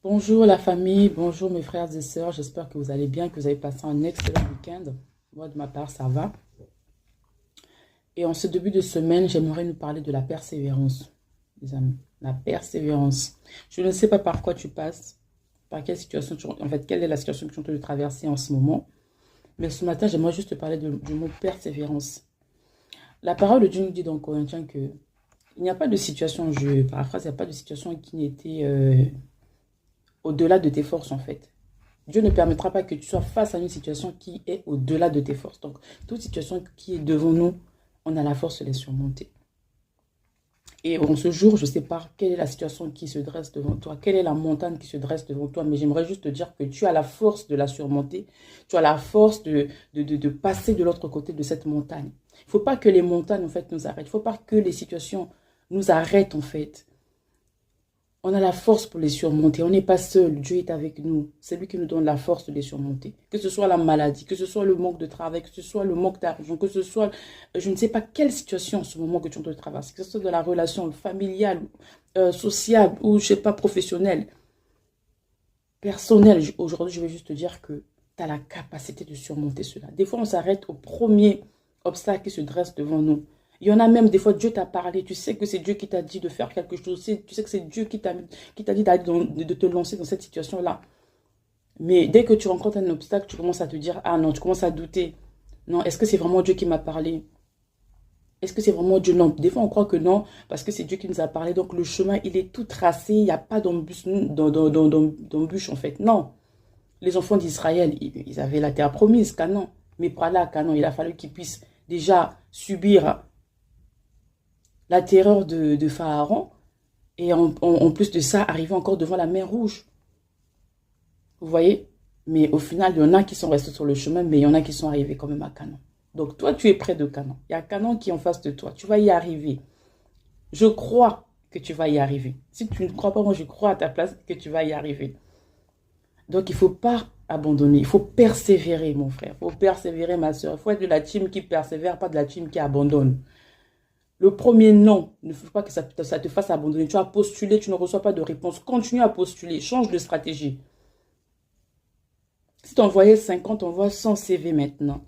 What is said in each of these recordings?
Bonjour la famille, bonjour mes frères et sœurs, j'espère que vous allez bien, que vous avez passé un excellent week-end. Moi de ma part ça va. Et en ce début de semaine, j'aimerais nous parler de la persévérance, les amis. La persévérance. Je ne sais pas par quoi tu passes, par quelle situation en fait, quelle est la situation que tu es en train de traverser en ce moment. Mais ce matin, j'aimerais juste te parler du mot persévérance. La parole de Dieu nous dit dans Corinthiens que il n'y a pas de situation, je paraphrase, il n'y a pas de situation qui n'était au-delà de tes forces en fait. Dieu ne permettra pas que tu sois face à une situation qui est au-delà de tes forces. Donc, toute situation qui est devant nous, on a la force de les surmonter. Et en ce jour, je ne sais pas quelle est la situation qui se dresse devant toi, quelle est la montagne qui se dresse devant toi, mais j'aimerais juste te dire que tu as la force de la surmonter, tu as la force de passer de l'autre côté de cette montagne. Il ne faut pas que les montagnes, en fait, nous arrêtent. Il ne faut pas que les situations nous arrêtent, en fait. On a la force pour les surmonter. On n'est pas seul. Dieu est avec nous. C'est lui qui nous donne la force de les surmonter. Que ce soit la maladie, que ce soit le manque de travail, que ce soit le manque d'argent, que ce soit, je ne sais pas quelle situation en ce moment que tu es en train de traverser, que ce soit de la relation familiale, sociale ou, je ne sais pas, professionnelle, personnelle. Aujourd'hui, je vais juste te dire que tu as la capacité de surmonter cela. Des fois, on s'arrête au premier obstacle qui se dresse devant nous. Il y en a même, des fois, Dieu t'a parlé. Tu sais que c'est Dieu qui t'a dit de faire quelque chose. Tu sais que c'est Dieu qui t'a dit de te lancer dans cette situation-là. Mais dès que tu rencontres un obstacle, tu commences à te dire, ah non, tu commences à douter. Non, est-ce que c'est vraiment Dieu qui m'a parlé? Est-ce que c'est vraiment Dieu? Non. Des fois, on croit que non, parce que c'est Dieu qui nous a parlé. Donc, le chemin, il est tout tracé. Il n'y a pas d'embûche, d'embûche, en fait. Non. Les enfants d'Israël, ils avaient la terre promise, Canaan. Mais pour aller à Canaan, il a fallu qu'ils puissent déjà subir la terreur de Pharaon, et en plus de ça, arriver encore devant la mer Rouge. Vous voyez? Mais au final, il y en a qui sont restés sur le chemin, mais il y en a qui sont arrivés quand même à Canaan. Donc toi, tu es près de Canaan. Il y a Canaan qui est en face de toi. Tu vas y arriver. Je crois que tu vas y arriver. Si tu ne crois pas, moi je crois à ta place que tu vas y arriver. Donc il ne faut pas abandonner. Il faut persévérer, mon frère. Il faut persévérer, ma soeur. Il faut être de la team qui persévère, pas de la team qui abandonne. Le premier non, ne faut pas que ça te fasse abandonner. Tu as postulé, tu ne reçois pas de réponse. Continue à postuler, change de stratégie. Si tu envoyais 50, envoie 100 CV maintenant.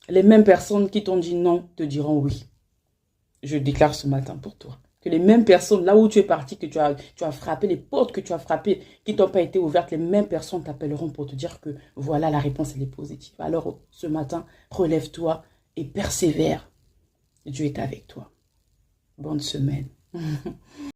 Les mêmes personnes qui t'ont dit non te diront oui. Je déclare ce matin pour toi. Que les mêmes personnes, là où tu es parti, que tu as frappé, les portes que tu as frappées, qui n'ont pas été ouvertes, les mêmes personnes t'appelleront pour te dire que voilà, la réponse, elle est positive. Alors, ce matin, relève-toi et persévère. Dieu est avec toi. Bonne semaine.